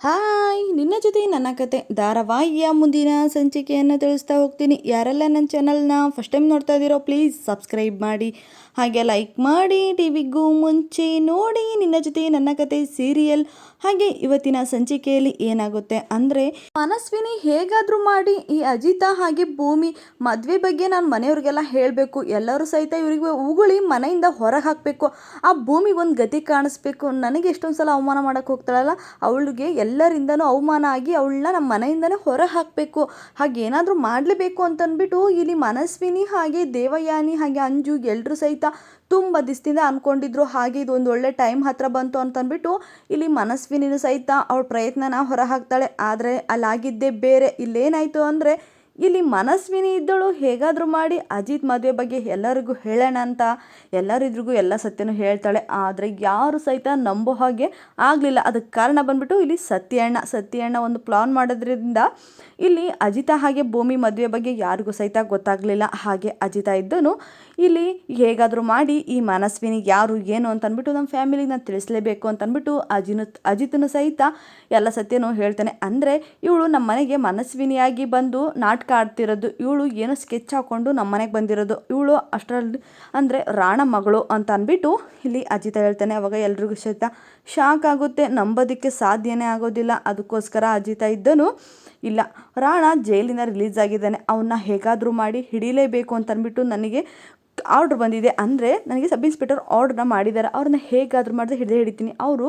Hi ನಿನ್ನ ಜೊತೆ ನನ್ನ ಕತೆ ಧಾರಾವಾಹಿಯ ಮುಂದಿನ ಸಂಚಿಕೆಯನ್ನು ತಿಳಿಸ್ತಾ ಹೋಗ್ತೀನಿ. ಯಾರೆಲ್ಲ ನನ್ನ ಚಾನಲ್ನ ಫಸ್ಟ್ ಟೈಮ್ ನೋಡ್ತಾ ಇದ್ದೀರೋ ಪ್ಲೀಸ್ ಸಬ್ಸ್ಕ್ರೈಬ್ ಮಾಡಿ, ಹಾಗೆ ಲೈಕ್ ಮಾಡಿ. ಟಿವಿಗೂ ಮುಂಚೆ ನೋಡಿ ನಿನ್ನ ಜೊತೆ ನನ್ನ ಕತೆ ಸೀರಿಯಲ್. ಹಾಗೆ ಇವತ್ತಿನ ಸಂಚಿಕೆಯಲ್ಲಿ ಏನಾಗುತ್ತೆ ಅಂದರೆ, ಮನಸ್ವಿನಿ ಹೇಗಾದರೂ ಮಾಡಿ ಈ ಅಜಿತಾ ಹಾಗೆ ಭೂಮಿ ಮದುವೆ ಬಗ್ಗೆ ನಾನು ಮನೆಯವ್ರಿಗೆಲ್ಲ ಹೇಳಬೇಕು, ಎಲ್ಲರೂ ಸಹಿತ ಇವರಿಗೆ ಉಗುಳಿ ಮನೆಯಿಂದ ಹೊರಗೆ ಹಾಕಬೇಕು, ಆ ಭೂಮಿಗೊಂದು ಗತಿ ಕಾಣಿಸ್ಬೇಕು. ನನಗೆ ಎಷ್ಟೊಂದು ಸಲ ಅವಮಾನ ಮಾಡೋಕ್ಕೆ ಹೋಗ್ತಾಳಲ್ಲ, ಅವಳಿಗೆ ಎಲ್ಲರಿಂದನೂ ಅವಮಾನ ಆಗಿ ಅವಳನ್ನ ನಮ್ಮ ಮನೆಯಿಂದನೇ ಹೊರ ಹಾಕಬೇಕು, ಹಾಗೇನಾದರೂ ಮಾಡಲೇಬೇಕು ಅಂತಂದ್ಬಿಟ್ಟು ಇಲ್ಲಿ ಮನಸ್ವಿನಿ ಹಾಗೆ ದೇವಯಾನಿ ಹಾಗೆ ಅಂಜು ಎಲ್ಲರೂ ಸಹಿತ ತುಂಬ ದಿವಸದಿಂದ ಅಂದ್ಕೊಂಡಿದ್ರು. ಹಾಗೆ ಇದು ಒಂದು ಒಳ್ಳೆ ಟೈಮ್ ಹತ್ರ ಬಂತು ಅಂತಂದ್ಬಿಟ್ಟು ಇಲ್ಲಿ ಮನಸ್ವಿನಿನೂ ಸಹಿತ ಅವಳ ಪ್ರಯತ್ನನ ಹೊರ ಹಾಕ್ತಾಳೆ. ಆದರೆ ಅಲ್ಲಾಗಿದ್ದೇ ಬೇರೆ. ಇಲ್ಲೇನಾಯಿತು ಅಂದರೆ, ಇಲ್ಲಿ ಮನಸ್ವಿನಿ ಇದ್ದಳು ಹೇಗಾದರೂ ಮಾಡಿ ಅಜಿತ್ ಮದುವೆ ಬಗ್ಗೆ ಎಲ್ಲರಿಗೂ ಹೇಳೋಣ ಅಂತ ಎಲ್ಲರಿದ್ರಿಗೂ ಎಲ್ಲ ಸತ್ಯನೂ ಹೇಳ್ತಾಳೆ. ಆದರೆ ಯಾರು ಸಹಿತ ನಂಬೋ ಹಾಗೆ ಆಗಲಿಲ್ಲ. ಅದಕ್ಕೆ ಕಾರಣ ಬಂದ್ಬಿಟ್ಟು ಇಲ್ಲಿ ಸತ್ಯಣ್ಣ ಒಂದು ಪ್ಲಾನ್ ಮಾಡೋದ್ರಿಂದ ಇಲ್ಲಿ ಅಜಿತಾ ಹಾಗೆ ಭೂಮಿ ಮದುವೆ ಬಗ್ಗೆ ಯಾರಿಗೂ ಸಹಿತ ಗೊತ್ತಾಗಲಿಲ್ಲ. ಹಾಗೆ ಅಜಿತಾ ಇದ್ದನು ಇಲ್ಲಿ ಹೇಗಾದರೂ ಮಾಡಿ ಈ ಮನಸ್ವಿನಿಗೆ ಯಾರು ಏನು ಅಂತಂದ್ಬಿಟ್ಟು ನಮ್ಮ ಫ್ಯಾಮಿಲಿಗೆ ನಾನು ತಿಳಿಸ್ಲೇಬೇಕು ಅಂತಂದ್ಬಿಟ್ಟು ಅಜಿತನು ಸಹಿತ ಎಲ್ಲ ಸತ್ಯನೂ ಹೇಳ್ತಾನೆ. ಅಂದರೆ ಇವಳು ನಮ್ಮ ಮನೆಗೆ ಮನಸ್ವಿನಿಯಾಗಿ ಬಂದು ನಾಟಕ ಆಡ್ತಿರೋದು, ಇವಳು ಏನೋ ಸ್ಕೆಚ್ ಹಾಕ್ಕೊಂಡು ನಮ್ಮ ಮನೆಗೆ ಬಂದಿರೋದು, ಇವಳು ಅಷ್ಟರಲ್ಲಿ ಅಂದರೆ ರಾಣ ಮಗಳು ಅಂತ ಅಂದ್ಬಿಟ್ಟು ಇಲ್ಲಿ ಅಜಿತ ಹೇಳ್ತಾನೆ. ಅವಾಗ ಎಲ್ರಿಗೂ ಸಹಿತ ಶಾಕ್ ಆಗುತ್ತೆ, ನಂಬೋದಕ್ಕೆ ಸಾಧ್ಯನೇ ಆಗೋದಿಲ್ಲ. ಅದಕ್ಕೋಸ್ಕರ ಅಜಿತ ಇದ್ದನು ಇಲ್ಲ, ರಾಣ ಜೈಲಿಂದ ರಿಲೀಸ್ ಆಗಿದ್ದಾನೆ, ಅವನ್ನ ಹೇಗಾದರೂ ಮಾಡಿ ಹಿಡಿಲೇಬೇಕು ಅಂತ ಅಂದ್ಬಿಟ್ಟು ನನಗೆ ಆರ್ಡ್ರ್ ಬಂದಿದೆ. ಅಂದರೆ ನನಗೆ ಸಬ್ ಇನ್ಸ್ಪೆಕ್ಟರ್ ಆರ್ಡ್ರನ್ನ ಮಾಡಿದ್ದಾರೆ, ಅವ್ರನ್ನ ಹೇಗಾದರೂ ಮಾಡಿದ್ರೆ ಹಿಡಿತೀನಿ. ಅವರು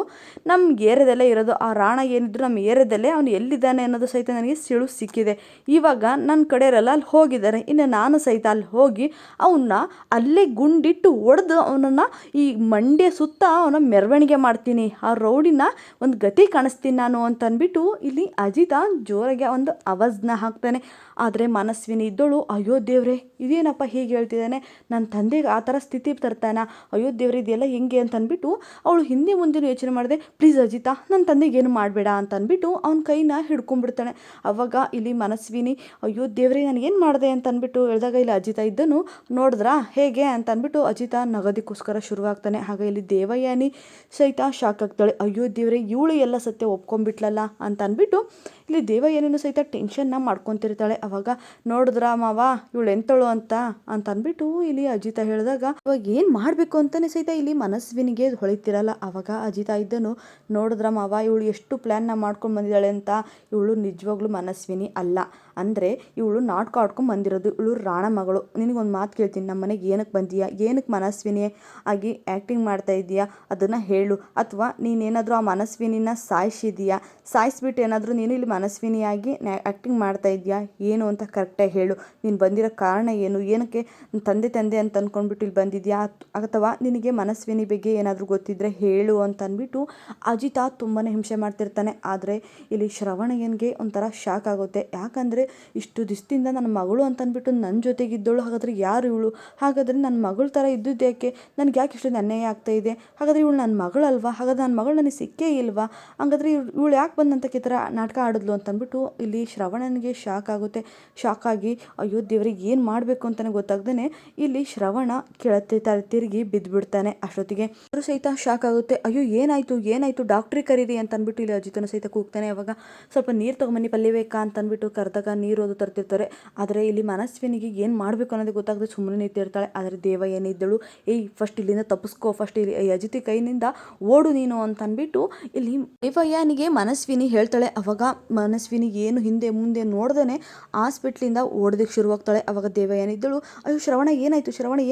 ನಮ್ಮ ಏರಿಯಾದಲ್ಲೇ ಇರೋದು, ಆ ರಾಣ ಏನಿದ್ರು ನಮ್ಮ ಏರಿಯಾದಲ್ಲೇ, ಅವನು ಎಲ್ಲಿದ್ದಾನೆ ಅನ್ನೋದು ಸಹಿತ ನನಗೆ ಸಿಕ್ಕಿದೆ. ಇವಾಗ ನನ್ನ ಕಡೆಯವರೆಲ್ಲ ಅಲ್ಲಿ ಹೋಗಿದ್ದಾರೆ, ಇನ್ನು ನಾನು ಸಹಿತ ಅಲ್ಲಿ ಹೋಗಿ ಅವನ್ನ ಅಲ್ಲೇ ಗುಂಡಿಟ್ಟು ಹೊಡೆದು ಅವನನ್ನು ಈ ಮಂಡ್ಯ ಸುತ್ತ ಅವನ ಮೆರವಣಿಗೆ ಮಾಡ್ತೀನಿ, ಆ ರೌಡಿನ ಒಂದು ಗತಿ ಕಾಣಿಸ್ತೀನಿ ನಾನು ಅಂತ ಅಂದ್ಬಿಟ್ಟು ಇಲ್ಲಿ ಅಜಿತ ಜೋರಾಗಿ ಒಂದು ಆವಾಜ್ನ ಹಾಕ್ತಾನೆ. ಆದರೆ ಮನಸ್ವಿನಿ ಇದ್ದಳು, ಅಯ್ಯೋ ದೇವ್ರೆ ಇದೇನಪ್ಪ ಹೀಗೆ ಹೇಳ್ತಿದ್ದಾನೆ, ನನ್ನ ತಂದೆಗೆ ಆ ಥರ ಸ್ಥಿತಿ ತರ್ತಾನ, ಅಯ್ಯೋ ದೇವ್ರೆ ಇದೆಲ್ಲ ಹೆಂಗೆ ಅಂತ ಅಂದ್ಬಿಟ್ಟು ಅವಳು ಹಿಂದೆ ಮುಂದೆ ಯೋಚನೆ ಮಾಡಿದೆ. ಪ್ಲೀಸ್ ಅಜಿತಾ ನನ್ನ ತಂದೆಗೆ ಏನು ಮಾಡಬೇಡ ಅಂತ ಅಂದ್ಬಿಟ್ಟು ಅವನ ಕೈನ ಹಿಡ್ಕೊಂಡ್ಬಿಡ್ತಾಳೆ. ಅವಾಗ ಇಲ್ಲಿ ಮನಸ್ವಿನಿ ಅಯ್ಯೋ ದೇವ್ರೆ ನಾನು ಏನು ಮಾಡಿದೆ ಅಂತ ಅಂದ್ಬಿಟ್ಟು ಹೇಳಿದಾಗ ಇಲ್ಲಿ ಅಜಿತಾ ಇದ್ದನು ನೋಡಿದ್ರಾ ಹೇಗೆ ಅಂತ ಅಂದ್ಬಿಟ್ಟು ಅಜಿತಾ ನಗೋದಕ್ಕೋಸ್ಕರ ಶುರುವಾಗ್ತಾನೆ. ಹಾಗೆ ಇಲ್ಲಿ ದೇವಯಾನಿ ಸಹಿತ ಶಾಕ್ ಆಗ್ತಾಳೆ, ಅಯ್ಯೋ ದೇವ್ರೆ ಇವಳು ಎಲ್ಲ ಸತ್ಯ ಒಪ್ಕೊಂಡ್ಬಿಟ್ಲಲ್ಲ ಅಂತ ಅಂದ್ಬಿಟ್ಟು ಇಲ್ಲಿ ದೇವಯಾನಿನೂ ಸಹಿತ ಟೆನ್ಷನ್ನ ಮಾಡ್ಕೊತಿರ್ತಾಳೆ. ಅವಾಗ ನೋಡಿದ್ರ ಮಾವ ಇವಳು ಎಂತಳು ಅಂತ ಅಂದ್ಬಿಟ್ಟು ಇಲ್ಲಿ ಅಜಿತ ಹೇಳಿದಾಗ ಅವಾಗ ಏನು ಮಾಡಬೇಕು ಅಂತಲೇ ಸಹಿತ ಇಲ್ಲಿ ಮನಸ್ವಿನಿಗೆ ಹೊಳಿತಿರಲ್ಲ. ಅವಾಗ ಅಜಿತ ಇದ್ದನು ನೋಡಿದ್ರ ಮಾವ ಇವಳು ಎಷ್ಟು ಪ್ಲ್ಯಾನ್ನ ಮಾಡ್ಕೊಂಡು ಬಂದಿದ್ದಾಳೆ ಅಂತ, ಇವಳು ನಿಜವಾಗ್ಲೂ ಮನಸ್ವಿನಿ ಅಲ್ಲ, ಅಂದರೆ ಇವಳು ನಾಟಕ ಆಡ್ಕೊಂಡು ಬಂದಿರೋದು, ಇವಳು ರಾಣ ಮಗಳು. ನಿನಗೊಂದು ಮಾತು ಕೇಳ್ತೀನಿ, ನಮ್ಮ ಮನೆಗೆ ಏನಕ್ಕೆ ಬಂದೀಯಾ, ಏನಕ್ಕೆ ಮನಸ್ವಿನಿ ಆಗಿ ಆ್ಯಕ್ಟಿಂಗ್ ಮಾಡ್ತಾ ಇದೀಯಾ ಅದನ್ನು ಹೇಳು, ಅಥವಾ ನೀನೇನಾದರೂ ಆ ಮನಸ್ವಿನಿನ ಸಾಯಿಸ್ಬಿಟ್ಟು ಏನಾದರೂ ನೀನು ಇಲ್ಲಿ ಮನಸ್ವಿನಿಯಾಗಿ ಆ್ಯಕ್ಟಿಂಗ್ ಮಾಡ್ತಾ ಇದೆಯಾ ಏನು ಅಂತ ಕರೆಕ್ಟಾಗಿ ಹೇಳು, ನೀನು ಬಂದಿರೋ ಕಾರಣ ಏನು, ಏನಕ್ಕೆ ತಂದೆ ಅಂತ ಅಂದ್ಕೊಂಡ್ಬಿಟ್ಟು ಇಲ್ಲಿ ಬಂದಿದ್ಯಾ, ಅಥವಾ ನಿನಗೆ ಮನಸ್ವಿನಿ ಬಗ್ಗೆ ಏನಾದರೂ ಗೊತ್ತಿದ್ದರೆ ಹೇಳು ಅಂತ ಅಂದ್ಬಿಟ್ಟು ಅಜಿತ ತುಂಬಾ ಹಿಂಸೆ ಮಾಡ್ತಿರ್ತಾನೆ. ಆದರೆ ಇಲ್ಲಿ ಶ್ರವಣಯ್ಯನಿಗೆ ಒಂಥರ ಶಾಕ್ ಆಗುತ್ತೆ. ಯಾಕಂದರೆ ಇಷ್ಟು ದಿವಸದಿಂದ ನನ್ನ ಮಗಳು ಅಂತ ಅಂದ್ಬಿಟ್ಟು ನನ್ನ ಜೊತೆಗಿದ್ದಳು, ಹಾಗಾದರೆ ಯಾರು ಇವಳು, ಹಾಗಾದರೆ ನನ್ನ ಮಗಳ ಥರ ಇದ್ದಿದ್ದು ಯಾಕೆ, ನನಗೆ ಯಾಕೆ ಇಷ್ಟೊಂದು ಅನ್ಯಾಯ ಆಗ್ತಾ ಇದೆ, ಹಾಗಾದರೆ ಇವಳು ನನ್ನ ಮಗಳಲ್ವಾ, ಹಾಗಾದ್ರೆ ನನ್ನ ಮಗಳು ನನಗೆ ಸಿಕ್ಕೇ ಇಲ್ವಾ, ಹಾಗಾದರೆ ಇವಳು ಯಾಕೆ ಬಂದಂತಕ್ಕೆ ಈ ಥರ ನಾಟಕ ಆಡಿದ್ಲು ಅಂತಂದ್ಬಿಟ್ಟು ಇಲ್ಲಿ ಶ್ರವಣನಿಗೆ ಶಾಕ್ ಆಗುತ್ತೆ. ಶಾಕ್ ಆಗಿ ಅಯ್ಯೋ ದೇವ್ರಿಗೆ ಏನು ಮಾಡಬೇಕು ಅಂತಲೇ ಗೊತ್ತಾಗ್ದೇ ಇಲ್ಲಿ ಶ್ರವಣ ತಿರುಗಿ ಬಿದ್ದುಬಿಡ್ತಾನೆ. ಅಷ್ಟೊತ್ತಿಗೆ ಅವರು ಸಹಿತ ಶಾಕ್ ಆಗುತ್ತೆ, ಅಯ್ಯೋ ಏನಾಯಿತು ಡಾಕ್ಟ್ರಿಗೆ ಕರೀರಿ ಅಂತ ಅಂದ್ಬಿಟ್ಟು ಇಲ್ಲಿ ಅಜಿತನು ಸಹಿತ ಕೂಗ್ತಾನೆ. ಅವಾಗ ಸ್ವಲ್ಪ ನೀರು ತೊಗೊಂಬನ್ನಿ ಪಲ್ಯಬೇಕಾ ಅಂತ ಅಂದ್ಬಿಟ್ಟು ಕರೆದಾಗ ನೀರು ಅದು ತರ್ತಿರ್ತಾರೆ. ಆದರೆ ಇಲ್ಲಿ ಮನಸ್ವಿನಿಗೆ ಏನು ಮಾಡಬೇಕು ಅನ್ನೋದು ಗೊತ್ತಾಗದೆ ಸುಮ್ಮನೆ ನಿಂತಿರ್ತಾಳೆ. ಆದರೆ ದೇವ ಏನಿದ್ದಳು, ಫಸ್ಟ್ ಇಲ್ಲಿಂದ ತಪ್ಪಿಸ್ಕೋ, ಫಸ್ಟ್ ಇಲ್ಲಿ ಅಜಿತಿ ಕೈನಿಂದ ಓಡು ನೀನು ಅಂತ ಅಂದ್ಬಿಟ್ಟು ಇಲ್ಲಿ ದೇವಯ್ಯನಿಗೆ ಮನಸ್ವಿನಿ ಹೇಳ್ತಾಳೆ. ಅವಾಗ ಮನಸ್ವಿನಿ ಏನು ಹಿಂದೆ ಮುಂದೆ ನೋಡ್ದೇ ಹಾಸ್ಪಿಟ್ಲಿಂದ ಓಡೋದಕ್ಕೆ ಶುರುವಾಗ್ತಾಳೆ. ಅವಾಗ ದೇವಯ್ಯನಿದ್ದಳು ಅಯ್ಯೋ ಶ್ರವಣ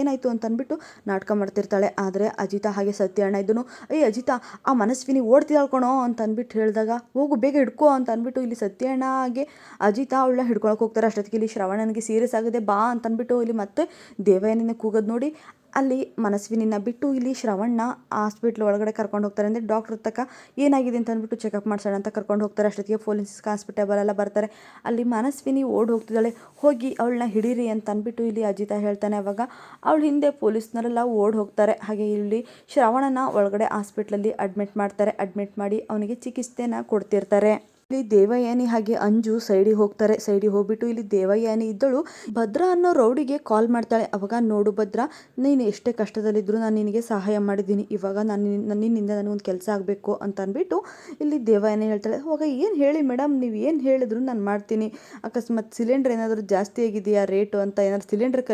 ಏನಾಯಿತು ಅಂತ ಅಂದ್ಬಿಟ್ಟು ನಾಟಕ ಮಾಡ್ತಿರ್ತಾಳೆ. ಆದರೆ ಅಜಿತ ಹಾಗೆ ಸತ್ಯಣ್ಣ ಇದ್ದನು, ಅಜಿತ ಆ ಮನಸ್ವಿನಿ ಓಡ್ತಿಳ್ಕೊಳೋ ಅಂತ ಅಂದ್ಬಿಟ್ಟು ಹೇಳಿದಾಗ ಹೋಗು ಬೇಗ ಹಿಡ್ಕೋ ಅಂತ ಅಂದ್ಬಿಟ್ಟು ಇಲ್ಲಿ ಸತ್ಯಣ್ಣ ಹಾಗೆ ಅಜಿತ ಅವಳನ್ನ ಹಿಡ್ಕೊಳಕ್ಕೆ ಹೋಗ್ತಾರೆ. ಅಷ್ಟೊತ್ತಿಗೆ ಇಲ್ಲಿ ಶ್ರವಣನಿಗೆ ಸೀರಿಯಸ್ ಆಗಿದೆ ಬಾ ಅಂತ ಅಂದ್ಬಿಟ್ಟು ಇಲ್ಲಿ ಮತ್ತೆ ದೇವಯ್ಯನಿಂದ ಕೂಗೋದು ನೋಡಿ ಅಲ್ಲಿ ಮನಸ್ವಿನಿನ ಬಿಟ್ಟು ಇಲ್ಲಿ ಶ್ರವಣ್ಣ ಹಾಸ್ಪಿಟ್ಲ್ ಒಳಗಡೆ ಕರ್ಕೊಂಡು ಹೋಗ್ತಾರೆ. ಅಂದರೆ ಡಾಕ್ಟ್ರ್ ತಕ್ಕ ಏನಾಗಿದೆ ಅಂತ ಅಂದ್ಬಿಟ್ಟು ಚೆಕಪ್ ಮಾಡ್ಸೋಣ ಅಂತ ಕರ್ಕೊಂಡು ಹೋಗ್ತಾರೆ. ಅಷ್ಟೊತ್ತಿಗೆ ಪೊಲೀಸ್ ಕಾನ್ಸ್ಟೇಬಲ್ ಎಲ್ಲ ಬರ್ತಾರೆ. ಅಲ್ಲಿ ಮನಸ್ವಿನಿ ಓಡಿ ಹೋಗ್ತಿದ್ದಾಳೆ, ಹೋಗಿ ಅವಳನ್ನ ಹಿಡೀರಿ ಅಂತ ಅಂದ್ಬಿಟ್ಟು ಇಲ್ಲಿ ಅಜಿತ ಹೇಳ್ತಾನೆ. ಅವಾಗ ಅವಳು ಹಿಂದೆ ಪೊಲೀಸ್ನವರೆಲ್ಲ ಓಡಿ ಹೋಗ್ತಾರೆ. ಹಾಗೆ ಇಲ್ಲಿ ಶ್ರವಣನ ಒಳಗಡೆ ಹಾಸ್ಪಿಟ್ಲಲ್ಲಿ ಅಡ್ಮಿಟ್ ಮಾಡಿ ಅವನಿಗೆ ಚಿಕಿತ್ಸೆನ ಕೊಡ್ತಿರ್ತಾರೆ. ಇಲ್ಲಿ ದೇವಯಾನಿ ಹಾಗೆ ಅಂಜು ಸೈಡಿಗೆ ಹೋಗ್ತಾರೆ. ಸೈಡಿಗೆ ಹೋಗ್ಬಿಟ್ಟು ಇಲ್ಲಿ ದೇವಯಾನಿ ಇದ್ದಳು ಭದ್ರಾ ಅನ್ನೋ ರೌಡಿಗೆ ಕಾಲ್ ಮಾಡ್ತಾಳೆ. ಅವಾಗ ನೋಡು ಭದ್ರಾ, ನೀನು ಎಷ್ಟೇ ಕಷ್ಟದಲ್ಲಿದ್ರು ನಾನು ನಿನಗೆ ಸಹಾಯ ಮಾಡಿದ್ದೀನಿ, ಇವಾಗ ನನ್ನಿಂದ ನನಗೊಂದು ಕೆಲಸ ಆಗಬೇಕು ಅಂತ ಅಂದ್ಬಿಟ್ಟು ಇಲ್ಲಿ ದೇವಯಾನಿ ಹೇಳ್ತಾಳೆ. ಅವಾಗ ಏನು ಹೇಳಿ ಮೇಡಮ್, ನೀವು ಏನು ಹೇಳಿದ್ರು ನಾನು ಮಾಡ್ತೀನಿ. ಅಕಸ್ಮಾತ್ ಸಿಲಿಂಡರ್ ಏನಾದರೂ ಜಾಸ್ತಿ ಆಗಿದೆಯಾ ರೇಟು ಅಂತ, ಏನಾದ್ರು ಸಿಲಿಂಡರ್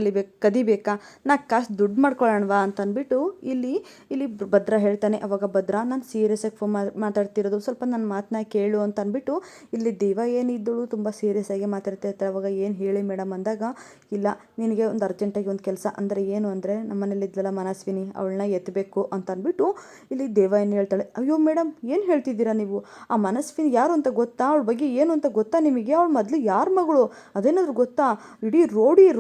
ಕದಿಬೇಕಾ, ನಾ ಕಾಸು ದುಡ್ಡು ಮಾಡ್ಕೊಳ್ಳೋಣವಾ ಅಂತ ಅಂದ್ಬಿಟ್ಟು ಇಲ್ಲಿ ಇಲ್ಲಿ ಭದ್ರಾ ಹೇಳ್ತಾನೆ. ಅವಾಗ ಭದ್ರಾ, ನಾನು ಸೀರಿಯಸ್ ಆಗಿ ಫೋನ್ ಮಾತಾಡ್ತಿರೋದು, ಸ್ವಲ್ಪ ನನ್ನ ಮಾತನ್ನ ಕೇಳು ಅಂತ ಅಂದ್ಬಿಟ್ಟು ಇಲ್ಲಿ ದೇವ ಏನಿದ್ದಳು ತುಂಬ ಸೀರಿಯಸ್ ಆಗಿ ಮಾತಾಡ್ತಾ ಇರ್ತಾಳೆ. ಅವಾಗ ಏನು ಹೇಳಿ ಮೇಡಮ್ ಅಂದಾಗ, ಇಲ್ಲ ನಿನಗೆ ಒಂದು ಅರ್ಜೆಂಟಾಗಿ ಒಂದು ಕೆಲಸ, ಅಂದರೆ ಏನು ಅಂದರೆ ನಮ್ಮ ಮನೇಲಿ ಇದ್ಲಲ್ಲ ಮನಸ್ವಿನಿ, ಅವಳನ್ನ ಎತ್ತಬೇಕು ಅಂತ ಅಂದ್ಬಿಟ್ಟು ಇಲ್ಲಿ ದೇವ ಏನು ಹೇಳ್ತಾಳೆ. ಅಯ್ಯೋ ಮೇಡಮ್, ಏನು ಹೇಳ್ತಿದ್ದೀರಾ ನೀವು? ಆ ಮನಸ್ವಿನಿ ಯಾರು ಅಂತ ಗೊತ್ತಾ? ಅವಳ ಬಗ್ಗೆ ಏನು ಅಂತ ಗೊತ್ತಾ ನಿಮಗೆ? ಅವಳು ಮೊದಲು ಯಾರ ಮಗಳು ಅದೇನಾದರೂ ಗೊತ್ತಾ? ಇಡೀ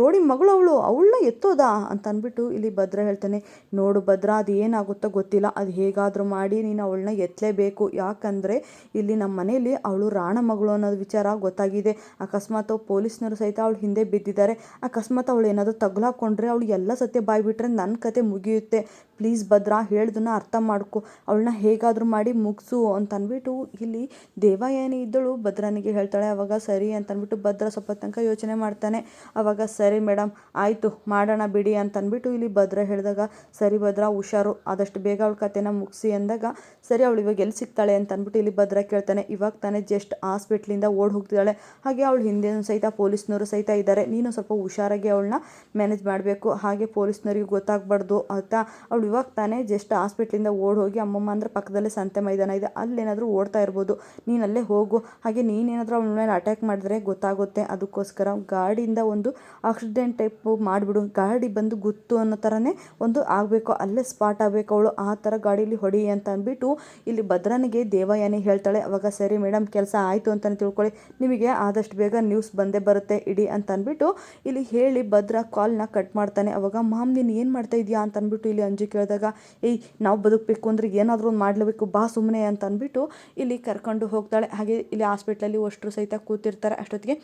ರೋಡಿ ಮಗಳು ಅವಳನ್ನ ಎತ್ತೋದಾ ಅಂತ ಅಂದ್ಬಿಟ್ಟು ಇಲ್ಲಿ ಭದ್ರಾ ಹೇಳ್ತಾನೆ. ನೋಡು ಭದ್ರಾ, ಅದು ಏನಾಗುತ್ತೋ ಗೊತ್ತಿಲ್ಲ, ಅದು ಹೇಗಾದರೂ ಮಾಡಿ ನೀನು ಅವಳನ್ನ ಎತ್ತಲೇಬೇಕು. ಯಾಕಂದರೆ ಇಲ್ಲಿ ನಮ್ಮ ಮನೇಲಿ ಅವಳು ರಾಣ ಮಗಳು ಅನ್ನೋದು ವಿಚಾರ ಗೊತ್ತಾಗಿದೆ. ಅಕಸ್ಮಾತ್ ಪೊಲೀಸ್ನವರು ಸಹಿತ ಅವಳು ಹಿಂದೆ ಬಿದ್ದಿದ್ದಾರೆ. ಅಕಸ್ಮಾತ್ ಅವಳು ಏನಾದರೂ ತಗುಲಾಕೊಂಡ್ರೆ, ಅವಳು ಎಲ್ಲ ಸತ್ಯ ಬಾಯ್ಬಿಟ್ರೆ ನನ್ನ ಕತೆ ಮುಗಿಯುತ್ತೆ. ಪ್ಲೀಸ್ ಭದ್ರಾ, ಹೇಳ್ದನ್ನ ಅರ್ಥ ಮಾಡ್ಕೊ, ಅವಳನ್ನ ಹೇಗಾದರೂ ಮಾಡಿ ಮುಗಿಸು ಅಂತ ಅಂದ್ಬಿಟ್ಟು ಇಲ್ಲಿ ದೇವಯಾನಿ ಇದ್ದಳು ಭದ್ರನಿಗೆ ಹೇಳ್ತಾಳೆ. ಅವಾಗ ಸರಿ ಅಂತ ಅಂದ್ಬಿಟ್ಟು ಭದ್ರ ಸ್ವಲ್ಪ ತನಕ ಯೋಚನೆ ಮಾಡ್ತಾನೆ. ಅವಾಗ ಸರಿ ಮೇಡಮ್, ಆಯಿತು ಮಾಡೋಣ ಬಿಡಿ ಅಂತ ಅಂದ್ಬಿಟ್ಟು ಇಲ್ಲಿ ಭದ್ರ ಹೇಳಿದಾಗ, ಸರಿ ಭದ್ರಾ ಹುಷಾರು, ಆದಷ್ಟು ಬೇಗ ಅವಳ ಕತೆನ ಮುಗಿಸಿ ಅಂದಾಗ, ಸರಿ ಅವಳು ಇವಾಗ ಎಲ್ಲಿ ಸಿಗ್ತಾಳೆ ಅಂತ ಅಂದ್ಬಿಟ್ಟು ಇಲ್ಲಿ ಭದ್ರ ಕೇಳ್ತಾನೆ. ಇವಾಗ ತಾನೇ ಜಸ್ಟ್ ಹಾಸ್ಪಿಟ್ಲಿಂದ ಓಡಿ ಹೋಗ್ತಿದ್ದಾಳೆ, ಹಾಗೆ ಅವಳು ಹಿಂದೆ ಸಹಿತ ಪೊಲೀಸ್ನವರು ಸಹಿತ ಇದ್ದಾರೆ, ನೀನು ಸ್ವಲ್ಪ ಹುಷಾರಾಗಿ ಅವಳನ್ನ ಮ್ಯಾನೇಜ್ ಮಾಡಬೇಕು, ಹಾಗೆ ಪೊಲೀಸ್ನವ್ರಿಗೆ ಗೊತ್ತಾಗಬಾರ್ದು ಆಯಿತಾ. ಅವಳು ಇವಾಗ ತಾನೇ ಜಸ್ಟ್ ಹಾಸ್ಪಿಟ್ಲಿಂದ ಓಡಿ ಹೋಗಿ, ಅಮ್ಮಮ್ಮ ಅಂದರೆ ಪಕ್ಕದಲ್ಲೇ ಸಂತೆ ಮೈದಾನ ಇದೆ, ಅಲ್ಲೇನಾದರೂ ಓಡ್ತಾ ಇರ್ಬೋದು, ನೀನು ಅಲ್ಲೇ ಹೋಗು. ಹಾಗೆ ನೀನೇನಾದರೂ ಅವಳ ಮೇಲೆ ಅಟ್ಯಾಕ್ ಮಾಡಿದ್ರೆ ಗೊತ್ತಾಗುತ್ತೆ, ಅದಕ್ಕೋಸ್ಕರ ಗಾಡಿಯಿಂದ ಒಂದು ಆಕ್ಸಿಡೆಂಟ್ ಟೈಪ್ ಮಾಡಿಬಿಡು, ಗಾಡಿ ಬಂದು ಗುತ್ತು ಅನ್ನೋ ಥರನೇ ಒಂದು ಆಗಬೇಕು, ಅಲ್ಲೇ ಸ್ಪಾಟ್ ಆಗಬೇಕು ಅವಳು, ಆ ಥರ ಗಾಡೀಲಿ ಹೊಡಿ ಅಂತ ಅಂದ್ಬಿಟ್ಟು ಇಲ್ಲಿ ಭದ್ರನಿಗೆ ದೇವಯಾನಿ ಹೇಳ್ತಾಳೆ. ಅವಾಗ ಸರಿ ಮೇಡಮ್, ಕೆಲಸ ಆಯಿತು ಅಂತಲೇ ತಿಳ್ಕೊಳ್ಳಿ, ನಿಮಗೆ ಆದಷ್ಟು ಬೇಗ ನ್ಯೂಸ್ ಬಂದೇ ಬರುತ್ತೆ ಇಡಿ ಅಂತ ಅಂದ್ಬಿಟ್ಟು ಇಲ್ಲಿ ಹೇಳಿ ಭದ್ರ ಕಾಲ್ನ ಕಟ್ ಮಾಡ್ತಾನೆ. ಅವಾಗ ಮಾಮ್, ನೀನು ಏನು ಮಾಡ್ತಾ ಇದೆಯಾ ಅಂತ ಅಂದ್ಬಿಟ್ಟು ಇಲ್ಲಿ ಅಂಜು ಕೇಳಿದಾಗ, ಏಯ್ ನಾವು ಬದುಕಬೇಕು ಅಂದರೆ ಏನಾದರೂ ಒಂದು ಮಾಡಲೇಬೇಕು, ಬಾ ಸುಮ್ಮನೆ ಅಂತ ಅಂದ್ಬಿಟ್ಟು ಇಲ್ಲಿ ಕರ್ಕೊಂಡು ಹೋಗ್ತಾಳೆ. ಹಾಗೆ ಇಲ್ಲಿ ಹಾಸ್ಪಿಟ್ಲಲ್ಲಿ ಅಷ್ಟರು ಸಹಿತ ಕೂತಿರ್ತಾರೆ. ಅಷ್ಟೊತ್ತಿಗೆ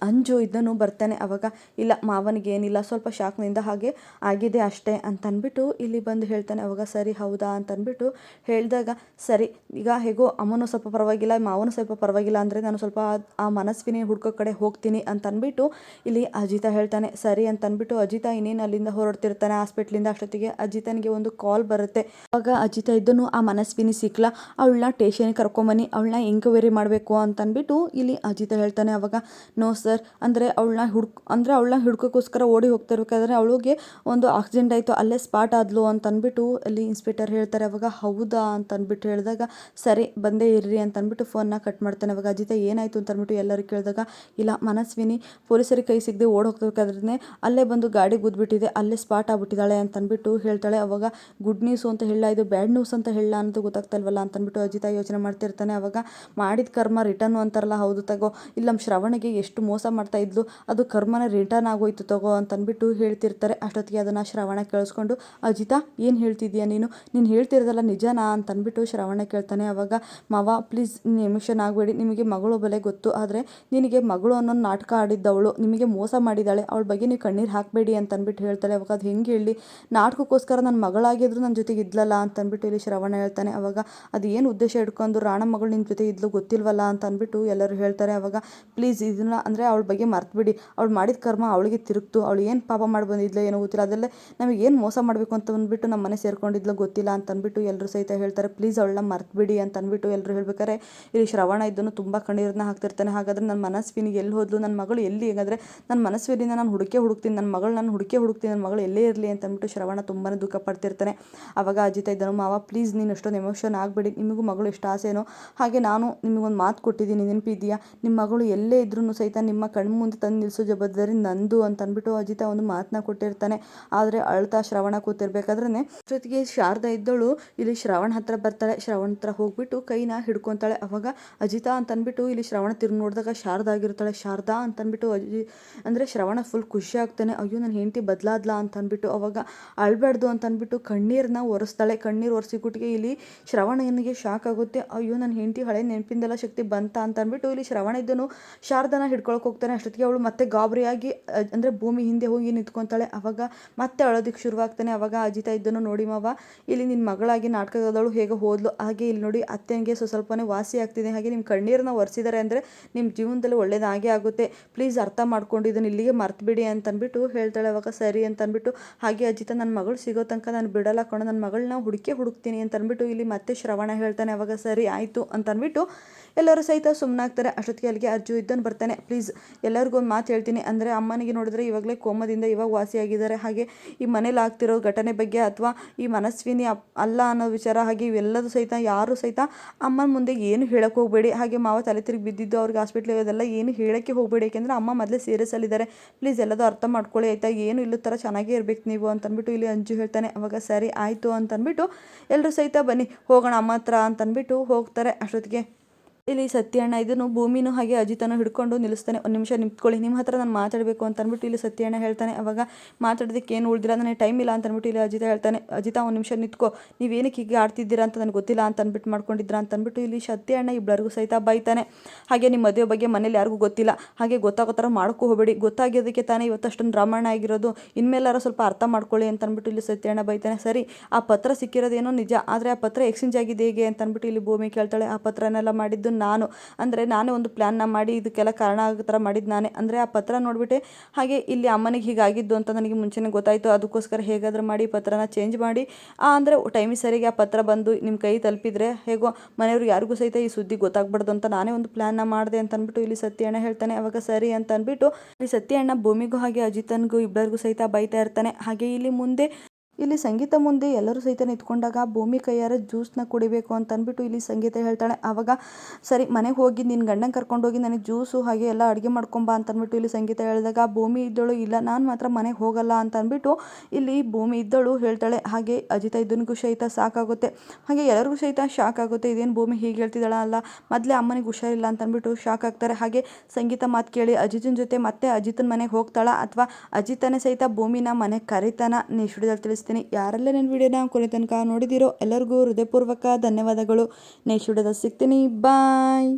ಅಂಜು ಇದನ್ನು ಬರ್ತಾನೆ. ಅವಾಗ ಇಲ್ಲ ಮಾವನಿಗೆ ಏನಿಲ್ಲ, ಸ್ವಲ್ಪ ಶಾಕ್ನಿಂದ ಹಾಗೆ ಆಗಿದೆ ಅಷ್ಟೇ ಅಂತ ಅಂದ್ಬಿಟ್ಟು ಇಲ್ಲಿ ಬಂದು ಹೇಳ್ತಾನೆ. ಅವಾಗ ಸರಿ ಹೌದಾ ಅಂತ ಅಂದ್ಬಿಟ್ಟು ಹೇಳಿದಾಗ, ಸರಿ ಈಗ ಹೇಗೋ ಅಮ್ಮನೂ ಸ್ವಲ್ಪ ಪರವಾಗಿಲ್ಲ, ಮಾವನು ಸ್ವಲ್ಪ ಪರವಾಗಿಲ್ಲ ಅಂದರೆ ನಾನು ಸ್ವಲ್ಪ ಆ ಮನಸ್ವಿನಿ ಹುಡ್ಕೋ ಕಡೆ ಹೋಗ್ತೀನಿ ಅಂತ ಅಂದ್ಬಿಟ್ಟು ಇಲ್ಲಿ ಅಜಿತ ಹೇಳ್ತಾನೆ. ಸರಿ ಅಂತ ಅಂದ್ಬಿಟ್ಟು ಅಜಿತ ಇನ್ನೇನು ಅಲ್ಲಿಂದ ಹೊರಡ್ತಿರ್ತಾನೆ ಹಾಸ್ಪಿಟ್ಲಿಂದ. ಅಷ್ಟೊತ್ತಿಗೆ ಅಜಿತನಿಗೆ ಒಂದು ಕಾಲ್ ಬರುತ್ತೆ. ಅವಾಗ ಅಜಿತ ಇದ್ದನು ಆ ಮನಸ್ವಿನಿ ಸಿಕ್ಲ, ಅವಳನ್ನ ಟೇಷನ್ಗೆ ಕರ್ಕೊಂಬನ್ನಿ, ಅವಳನ್ನ ಎಂಕ್ವೈರಿ ಮಾಡಬೇಕು ಅಂತ ಅಂದ್ಬಿಟ್ಟು ಇಲ್ಲಿ ಅಜಿತ ಹೇಳ್ತಾನೆ. ಅವಾಗ ನೋ ಸರ್, ಅಂದರೆ ಅವಳನ್ನ ಹಿಡ್ಕೋಕ್ಕೋಸ್ಕರ ಓಡಿ ಹೋಗ್ತಾ ಇರ್ಬೇಕಾದ್ರೆ ಅವಳಿಗೆ ಒಂದು ಆಕ್ಸಿಡೆಂಟ್ ಆಯಿತು, ಅಲ್ಲೇ ಸ್ಪಾಟ್ ಆದ್ಲು ಅಂತ ಅಂದ್ಬಿಟ್ಟು ಅಲ್ಲಿ ಇನ್ಸ್ಪೆಕ್ಟರ್ ಹೇಳ್ತಾರೆ. ಅವಾಗ ಹೌದಾ ಅಂತ ಅಂದ್ಬಿಟ್ಟು ಹೇಳಿದಾಗ, ಸರಿ ಬಂದೇ ಇರ್ರಿ ಅಂತ ಅಂದ್ಬಿಟ್ಟು ಫೋನ್ನ ಕಟ್ ಮಾಡ್ತಾನೆ. ಅವಾಗ ಅಜಿತ ಏನಾಯಿತು ಅಂತ ಅಂದ್ಬಿಟ್ಟು ಎಲ್ಲರೂ ಕೇಳಿದಾಗ, ಇಲ್ಲ ಮನಸ್ವಿನಿ ಪೊಲೀಸರಿಗೆ ಕೈ ಸಿಗದೆ ಓಡಿ ಹೋಗ್ತಿರ್ಬೇಕಾದ್ರೆ ಅಲ್ಲೇ ಬಂದು ಗಾಡಿ ಗುದ್ಬಿಟ್ಟಿದೆ, ಅಲ್ಲೇ ಸ್ಪಾಟ್ ಆಗ್ಬಿಟ್ಟಿದ್ದಾಳೆ ಅಂತ ಅಂದ್ಬಿಟ್ಟು ಹೇಳ್ತಾಳೆ. ಅವಾಗ ಗುಡ್ ನ್ಯೂಸ್ ಅಂತ ಹೇಳ, ಇದು ಬ್ಯಾಡ್ ನ್ಯೂಸ್ ಅಂತ ಹೇಳ ಅನ್ನೋದು ಗೊತ್ತಾಗ್ತಾ ಇಲ್ವಲ್ಲ ಅಂತ ಅಂದ್ಬಿಟ್ಟು ಅಜಿತ ಯೋಚನೆ ಮಾಡ್ತಿರ್ತಾನೆ. ಅವಾಗ ಮಾಡಿದ ಕರ್ಮ ರಿಟರ್ನ್ ಅಂತಾರಲ್ಲ, ಹೌದು ತಗೋ, ಇಲ್ಲ ನಮ್ಮ ಶ್ರವಣಿಗೆ ಎಷ್ಟು ಮೋಸ ಮಾಡ್ತಾ ಇದ್ಲು, ಅದು ಕರ್ಮನ ರಿಟರ್ನ್ ಆಗೋಯ್ತು ತಗೋ ಅಂತ ಅಂದ್ಬಿಟ್ಟು ಹೇಳ್ತಿರ್ತಾರೆ. ಅಷ್ಟೊತ್ತಿಗೆ ಅದನ್ನು ಶ್ರವಣ ಕೇಳಿಸ್ಕೊಂಡು, ಅಜಿತ ಏನು ಹೇಳ್ತಿದ್ಯಾ ನೀನು ಹೇಳ್ತಿರೋದಲ್ಲ ನಿಜನಾ ಅಂತ ಅಂದ್ಬಿಟ್ಟು ಶ್ರವಣ ಕೇಳ್ತಾನೆ. ಅವಾಗ ಮಾವ ಪ್ಲೀಸ್ ನೀನು ಎಮಿಷನ್ ಆಗಬೇಡಿ, ನಿಮಗೆ ಮಗಳು ಬೆಲೆ ಗೊತ್ತು, ಆದರೆ ನಿನಗೆ ಮಗಳು ಅನ್ನೋ ನಾಟಕ ಆಡಿದ್ದವಳು ನಿಮಗೆ ಮೋಸ ಮಾಡಿದ್ದಾಳೆ, ಅವಳ ಬಗ್ಗೆ ನೀವು ಕಣ್ಣೀರು ಹಾಕಬೇಡಿ ಅಂತ ಅಂದ್ಬಿಟ್ಟು ಹೇಳ್ತಾಳೆ. ಅವಾಗ ಅದು ಹೆಂಗೆ ಹೇಳಿ, ನಾಟಕಕ್ಕೋಸ್ಕರ ನನ್ನ ಮಗಳಾಗಿದ್ರು ನನ್ನ ಜೊತೆಗೆ ಇದ್ಲಲ್ಲ ಅಂತ ಅಂದ್ಬಿಟ್ಟು ಇಲ್ಲಿ ಶ್ರವಣ ಹೇಳ್ತಾನೆ. ಅವಾಗ ಅದು ಏನು ಉದ್ದೇಶ ಇಟ್ಕೊಂಡು ರಾಣ ಮಗಳು ನಿನ್ನ ಜೊತೆ ಇದ್ಲು ಗೊತ್ತಿಲ್ವಲ್ಲ ಅಂತ ಅಂದ್ಬಿಟ್ಟು ಎಲ್ಲರೂ ಹೇಳ್ತಾರೆ. ಅವಾಗ ಪ್ಲೀಸ್ ಇದನ್ನ ಅಂದರೆ ಅವಳ ಬಗ್ಗೆ ಮರ್ತುಬಿಡಿ, ಅವಳು ಮಾಡಿದ ಕರ್ಮ ಅವಳಿಗೆ ತಿರುಗ್ತು, ಅವಳು ಏನು ಪಾಪ ಮಾಡಿ ಬಂದಿದ್ಲು ಏನೋ ಗೊತ್ತಿಲ್ಲ, ಅದೆಲ್ಲ ನಮಗೆ ಏನು ಮೋಸ ಮಾಡಬೇಕು ಅಂತ ಅಂದ್ಬಿಟ್ಟು ನಮ್ಮ ಮನೆ ಸೇರ್ಕೊಂಡಿದ್ಲು ಗೊತ್ತಿಲ್ಲ ಅಂತ ಅಂದ್ಬಿಟ್ಟು ಎಲ್ಲರೂ ಸಹಿತ ಹೇಳ್ತಾರೆ. ಪ್ಲೀಸ್ ಅವಳನ್ನ ಮರ್ತುಬಿಡಿ ಅಂತ ಅಂದ್ಬಿಟ್ಟು ಎಲ್ಲರೂ ಹೇಳ್ಬೇಕಾರೆ ಇಲ್ಲಿ ಶ್ರವಣ ಇದ್ದನು ತುಂಬ ಕಣ್ಣೀರನ್ನ ಹಾಕ್ತಿರ್ತಾನೆ. ಹಾಗಾದರೆ ನನ್ನ ಮನಸ್ವಿನಿಗೆ ಎಲ್ಲಿ ಹೋದ್ಲು, ನನ್ನ ಮಗಳು ಎಲ್ಲಿ, ಹೇಗಾದರೆ ನನ್ನ ಮನಸ್ವಿನಿಂದ ನಾನು ಹುಡುಕ್ತೀನಿ, ನನ್ನ ಮಗಳು ನಾನು ಹುಡುಕ್ತೀನಿ, ನನ್ನ ಮಗಳು ಎಲ್ಲೇ ಇರಲಿ ಅಂತ ಅಂದ್ಬಿಟ್ಟು ಶ್ರವಣ ತುಂಬಾ ದುಃಖ ಪಡ್ತಿರ್ತಾನೆ. ಅವಾಗ ಅಜಿತ ಇದ್ದನು, ಮಾವ ಪ್ಲೀಸ್ ನೀನು ಅಷ್ಟೊಂದು ಎಮೋಷನ್ ಆಗಬೇಡಿ, ನಿಮಗೂ ಮಗಳು ಎಷ್ಟು ಆಸೆನೋ ಹಾಗೆ ನಾನು ನಿಮಗೊಂದು ಮಾತು ಕೊಟ್ಟಿದ್ದೀನಿ, ನೆನಪಿದೆಯಾ, ನಿಮ್ಮ ಮಗಳು ಎಲ್ಲೇ ಇದ್ರೂ ಸಹಿತ ನಿಮ್ಮ ಕಣ್ಣು ಮುಂದೆ ತಂದು ನಿಲ್ಲಿಸೋ ಜವಾಬ್ದಾರಿ ನಂದು ಅಂತ ಅಂದ್ಬಿಟ್ಟು ಅಜಿತ ಒಂದು ಮಾತನ್ನ ಕೊಟ್ಟಿರ್ತಾನೆ. ಆದರೆ ಅಳ್ತಾ ಶ್ರವಣ ಕೂತಿರ್ಬೇಕಾದ್ರೆ ಜೊತೆಗೆ ಶಾರದಾ ಇದ್ದಳು ಇಲ್ಲಿ ಶ್ರವಣ ಹತ್ರ ಬರ್ತಾಳೆ. ಶ್ರವಣ ಹತ್ರ ಹೋಗ್ಬಿಟ್ಟು ಕೈನ ಹಿಡ್ಕೊತಾಳೆ. ಅವಾಗ ಅಜಿತ ಅಂತ ಅಂದ್ಬಿಟ್ಟು ಇಲ್ಲಿ ಶ್ರವಣ ತಿರುಗಿ ನೋಡಿದಾಗ ಶಾರದಾ ಆಗಿರ್ತಾಳೆ. ಶಾರದಾ ಅಂತ ಅಂದ್ಬಿಟ್ಟು ಅಂದರೆ ಶ್ರವಣ ಫುಲ್ ಖುಷಿ ಆಗ್ತಾನೆ. ಅಯ್ಯೋ ನನ್ನ ಹೆಂಡತಿ ಬದಲಾದ್ಲಾ ಅಂತ ಅಂದ್ಬಿಟ್ಟು. ಅವಾಗ ಅಳ್ಬಾರ್ದು ಅಂತ ಅಂದ್ಬಿಟ್ಟು ಕಣ್ಣೀರನ್ನ ಒರೆಸ್ತಾಳೆ. ಕಣ್ಣೀರು ಒರೆಸಿಕೊಟ್ಟಿಗೆ ಇಲ್ಲಿ ಶ್ರವಣನಿಗೆ ಶಾಕ್ ಆಗುತ್ತೆ. ಅಯ್ಯೋ ನನ್ನ ಹೆಂಡತಿ ಹಳೆ ನೆನಪಿಂದೆಲ್ಲ ಶಕ್ತಿ ಬಂತ ಅಂತ ಅಂದ್ಬಿಟ್ಟು ಇಲ್ಲಿ ಶ್ರವಣ ಇದ್ದನು ಶಾರದಾನ ಹಿಡ್ಕೊಳಕ್ಕೆ ಹೋಗ್ತಾನೆ. ಅಷ್ಟೊತ್ತಿಗೆ ಅವಳು ಮತ್ತೆ ಗಾಬರಿಯಾಗಿ ಅಂದರೆ ಭೂಮಿ ಹಿಂದೆ ಹೋಗಿ ನಿಂತ್ಕೊತಾಳೆ. ಅವಾಗ ಮತ್ತೆ ಅಳೋದಕ್ಕೆ ಶುರುವಾಗ್ತಾನೆ. ಅವಾಗ ಅಜಿತ ಇದ್ದನ್ನು ನೋಡಿ ಮಾವ, ಇಲ್ಲಿ ನಿನ್ನ ಮಗಳಾಗಿ ನಾಟಕದವಳು ಹೇಗೆ ಹೋದ್ಲು, ಹಾಗೆ ಇಲ್ಲಿ ನೋಡಿ ಅತ್ತೆಗೆ ಸ್ವಲ್ಪನೇ ವಾಸಿ ಆಗ್ತಿದೆ, ಹಾಗೆ ನಿಮ್ಮ ಕಣ್ಣೀರನ್ನ ಒರೆಸಿದ್ದಾರೆ ಅಂದರೆ ನಿಮ್ಮ ಜೀವನದಲ್ಲಿ ಒಳ್ಳೇದಾಗೇ ಆಗುತ್ತೆ, ಪ್ಲೀಸ್ ಅರ್ಥ ಮಾಡ್ಕೊಂಡು ಇದನ್ನು ಇಲ್ಲಿಗೆ ಮರ್ತುಬಿಡಿ ಅಂತಂದ್ಬಿಟ್ಟು ಹೇಳ್ತಾಳೆ. ಅವಾಗ ಸರಿ ಅಂತಂದ್ಬಿಟ್ಟು ಹಾಗೆ ಅಜಿತ ನನ್ನ ಮಗಳು ಸಿಗೋ ತನಕ ನಾನು ಬಿಡಲ್ಲ ಕಣೋ, ನನ್ನ ಮಗಳನ್ನ ಹುಡುಕ್ತೀನಿ ಅಂತಂದ್ಬಿಟ್ಟು ಇಲ್ಲಿ ಮತ್ತೆ ಶ್ರವಣ ಹೇಳ್ತಾನೆ. ಅವಾಗ ಸರಿ ಆಯಿತು ಅಂತಂದ್ಬಿಟ್ಟು ಎಲ್ಲರೂ ಸಹಿತ ಸುಮ್ಮನಾಗ್ತಾರೆ. ಅಷ್ಟೊತ್ತಿಗೆ ಅಲ್ಲಿಗೆ ಅಜ್ಜು ಇದ್ದನ್ನು ಬರ್ತಾನೆ. ಪ್ಲೀಸ್ ಎಲ್ಲರಿಗೂ ಒಂದು ಮಾತು ಹೇಳ್ತೀನಿ, ಅಂದರೆ ಅಮ್ಮನಿಗೆ ನೋಡಿದ್ರೆ ಇವಾಗಲೇ ಕೋಮದಿಂದ ಇವಾಗ ವಾಸಿಯಾಗಿದ್ದಾರೆ, ಹಾಗೆ ಈ ಮನೇಲಿ ಆಗ್ತಿರೋ ಘಟನೆ ಬಗ್ಗೆ ಅಥವಾ ಈ ಮನಸ್ವಿನಿ ಅಲ್ಲ ಅನ್ನೋ ವಿಚಾರ, ಹಾಗೆ ಇವೆಲ್ಲದೂ ಸಹಿತ ಯಾರು ಸಹಿತ ಅಮ್ಮನ ಮುಂದೆ ಏನು ಹೇಳಕ್ಕೆ ಹೋಗಬೇಡಿ, ಹಾಗೆ ಮಾವ ತಲೆ ತಿರುಗಿ ಬಿದ್ದಿದ್ದು ಅವ್ರಿಗೆ ಹಾಸ್ಪಿಟ್ಲಿಗೆ ಅದೆಲ್ಲ ಏನು ಹೇಳೋಕ್ಕೆ ಹೋಗಬೇಡಿ, ಯಾಕೆಂದರೆ ಅಮ್ಮ ಮೊದಲೇ ಸೀರಿಯಸ್ಸಲ್ಲಿದ್ದಾರೆ, ಪ್ಲೀಸ್ ಎಲ್ಲದೂ ಅರ್ಥ ಮಾಡ್ಕೊಳ್ಳಿ ಆಯಿತಾ, ಏನು ಇಲ್ಲದ ಥರ ಚೆನ್ನಾಗೇ ಇರಬೇಕು ನೀವು ಅಂತಂದ್ಬಿಟ್ಟು ಇಲ್ಲಿ ಅಂಜು ಹೇಳ್ತಾನೆ. ಅವಾಗ ಸರಿ ಆಯಿತು ಅಂತಂದ್ಬಿಟ್ಟು ಎಲ್ಲರೂ ಸಹಿತ ಬನ್ನಿ ಹೋಗೋಣ ಅಮ್ಮ ಹತ್ರ ಅಂತಂದ್ಬಿಟ್ಟು ಹೋಗ್ತಾರೆ. ಅಷ್ಟೊತ್ತಿಗೆ ಇಲ್ಲಿ ಸತ್ಯಣ್ಣ ಇದನ್ನು ಭೂಮಿನೂ ಹಾಗೆ ಅಜಿತನೂ ಹಿಡ್ಕೊಂಡು ನಿಲ್ಲಿಸ್ತಾನೆ. ಒಂದು ನಿಮಿಷ ನಿಂತ್ಕೊಳ್ಳಿ, ನಿಮ್ಮ ಹತ್ರ ನಾನು ಮಾತಾಡಬೇಕು ಅಂತ ಅಂದ್ಬಿಟ್ಟು ಇಲ್ಲಿ ಸತ್ಯಣ್ಣ ಹೇಳ್ತಾನೆ. ಅವಾಗ ಮಾತಾಡೋದಕ್ಕೆ ಏನು ಉಳಿದಿಲ್ಲ, ನನಗೆ ಟೈಮ್ ಇಲ್ಲ ಅಂತ ಅಂದ್ಬಿಟ್ಟು ಇಲ್ಲಿ ಅಜಿತ ಹೇಳ್ತಾನೆ. ಅಜಿತ ಒಂದು ನಿಮಿಷ ನಿಂತ್ಕೋ, ನೀವೇನಕ್ಕೆ ಹೀಗೆ ಆಡ್ತಿದ್ದೀರಾ ಅಂತ ನನಗೆ ಗೊತ್ತಿಲ್ಲ ಅಂತ ಅಂದ್ಬಿಟ್ಟು ಮಾಡ್ಕೊಂಡಿದ್ದೀರಾ ಅಂತ ಅಂದ್ಬಿಟ್ಟು ಇಲ್ಲಿ ಸತ್ಯಣ್ಣ ಇಬ್ಬರಿಗೂ ಸಹಿತ ಬೈತಾನೆ. ಹಾಗೆ ನಿಮ್ಮ ಮದುವೆ ಬಗ್ಗೆ ಮನೇಲಿ ಯಾರಿಗೂ ಗೊತ್ತಿಲ್ಲ, ಹಾಗೆ ಗೊತ್ತಾಗೋ ಥರ ಮಾಡ್ಕೊ ಹೋಗಬೇಡಿ, ಗೊತ್ತಾಗೋದಕ್ಕೆ ತಾನೇ ಇವತ್ತಷ್ಟೊಂದು ರಾಮಾಯಣ ಆಗಿರೋದು, ಇನ್ಮೇಲಾರ ಸ್ವಲ್ಪ ಅರ್ಥ ಮಾಡ್ಕೊಳ್ಳಿ ಅಂತ ಅಂದ್ಬಿಟ್ಟು ಇಲ್ಲಿ ಸತ್ಯಣ್ಣ ಬೈತಾನೆ. ಸರಿ ಆ ಪತ್ರ ಸಿಕ್ಕಿರೋದೇನೋ ನಿಜ, ಆದರೆ ಆ ಪತ್ರ ಎಕ್ಸ್ಚೇಂಜ್ ಆಗಿದೆ ಹೇಗೆ ಅಂತ ಅಂದ್ಬಿಟ್ಟು ಇಲ್ಲಿ ಭೂಮಿ ಕೇಳ್ತಾಳೆ. ಆ ಪತ್ರನೆಲ್ಲ ಮಾಡಿದ್ದು ನಾನು, ಅಂದರೆ ನಾನೇ ಒಂದು ಪ್ಲ್ಯಾನ್ನ ಮಾಡಿ ಇದಕ್ಕೆಲ್ಲ ಕಾರಣ ಆಗೋ ಥರ ಮಾಡಿದ್ದು ನಾನೇ, ಅಂದರೆ ಆ ಪತ್ರ ನೋಡಿಬಿಟ್ಟೆ ಹಾಗೆ ಇಲ್ಲಿ ಅಮ್ಮನಿಗೆ ಹೀಗಾಗಿದ್ದು ಅಂತ ನನಗೆ ಮುಂಚೆನೇ ಗೊತ್ತಾಯಿತು, ಅದಕ್ಕೋಸ್ಕರ ಹೇಗಾದರೂ ಮಾಡಿ ಪತ್ರನ ಚೇಂಜ್ ಮಾಡಿ ಅಂದರೆ ಟೈಮಿಗೆ ಸರಿಗೆ ಆ ಪತ್ರ ಬಂದು ನಿಮ್ಮ ಕೈ ತಲುಪಿದ್ರೆ ಹೇಗೋ ಮನೆಯವ್ರಿಗೆ ಯಾರಿಗೂ ಸಹಿತ ಈ ಸುದ್ದಿ ಗೊತ್ತಾಗ್ಬಾರ್ದು ಅಂತ ನಾನೇ ಒಂದು ಪ್ಲ್ಯಾನ್ನ ಮಾಡಿದೆ ಅಂತ ಅಂದ್ಬಿಟ್ಟು ಇಲ್ಲಿ ಸತ್ಯಣ್ಣ ಹೇಳ್ತಾನೆ. ಅವಾಗ ಸರಿ ಅಂತ ಅಂದ್ಬಿಟ್ಟು ಇಲ್ಲಿ ಸತ್ಯಣ್ಣ ಭೂಮಿಗೂ ಹಾಗೆ ಅಜಿತನಿಗೂ ಇಬ್ಬರಿಗೂ ಸಹಿತ ಬೈತಾ ಇರ್ತಾನೆ. ಹಾಗೆ ಇಲ್ಲಿ ಸಂಗೀತ ಮುಂದೆ ಎಲ್ಲರೂ ಸಹಿತ ನಿಂತ್ಕೊಂಡಾಗ ಭೂಮಿ ಕೈಯಾರ ಜ್ಯೂಸ್ನ ಕುಡಿಬೇಕು ಅಂತ ಅಂದ್ಬಿಟ್ಟು ಇಲ್ಲಿ ಸಂಗೀತ ಹೇಳ್ತಾಳೆ. ಆವಾಗ ಸರಿ ಮನೆಗೆ ಹೋಗಿ ನಿನ್ನ ಗಂಡನ ಕರ್ಕೊಂಡೋಗಿ ನನಗೆ ಜ್ಯೂಸು ಹಾಗೆ ಎಲ್ಲ ಅಡುಗೆ ಮಾಡ್ಕೊಂಬ ಅಂತ ಅಂದ್ಬಿಟ್ಟು ಇಲ್ಲಿ ಸಂಗೀತ ಹೇಳಿದಾಗ ಭೂಮಿ ಇದ್ದಳು ಇಲ್ಲ ನಾನು ಮಾತ್ರ ಮನೆಗೆ ಹೋಗಲ್ಲ ಅಂತ ಅಂದ್ಬಿಟ್ಟು ಇಲ್ಲಿ ಭೂಮಿ ಇದ್ದಳು ಹೇಳ್ತಾಳೆ. ಹಾಗೆ ಅಜಿತ ಇದ್ದನಿಗೂ ಸಹಿತ ಸಾಕಾಗುತ್ತೆ, ಹಾಗೆ ಎಲ್ಲರಿಗೂ ಸಹಿತ ಶಾಕ್ ಆಗುತ್ತೆ. ಇದೇನು ಭೂಮಿ ಹೀಗೆ ಹೇಳ್ತಿದ್ದಾಳ ಅಲ್ಲ, ಮೊದಲೇ ಅಮ್ಮನಿಗೆ ಹುಷಾರಿಲ್ಲ ಅಂತ ಅಂದ್ಬಿಟ್ಟು ಶಾಕ್ ಆಗ್ತಾರೆ. ಹಾಗೆ ಸಂಗೀತ ಮಾತು ಕೇಳಿ ಅಜಿತನ ಜೊತೆ ಮತ್ತೆ ಅಜಿತನ ಮನೆಗೆ ಹೋಗ್ತಾಳ ಅಥವಾ ಅಜಿತನೇ ಸಹಿತ ಭೂಮಿನ ಮನೆಗೆ ಕರಿತಾನ ನೆಕ್ಸ್ಟ್ ವಿಡಿಯೋದಲ್ಲಿ ತಿಳಿಸ್ತೀನಿ. ಯಾರೆಲ್ಲ ನನ್ನ ವಿಡಿಯೋನ ಕೊನೆ ತನಕ ನೋಡಿದಿರೋ ಎಲ್ಲರಿಗೂ ಹೃದಯಪೂರ್ವಕ ಧನ್ಯವಾದಗಳು. ನೆಕ್ಸ್ಟ್ ವಿಡಿಯೋದಲ್ಲಿ ಸಿಗ್ತೀನಿ, ಬಾಯ್.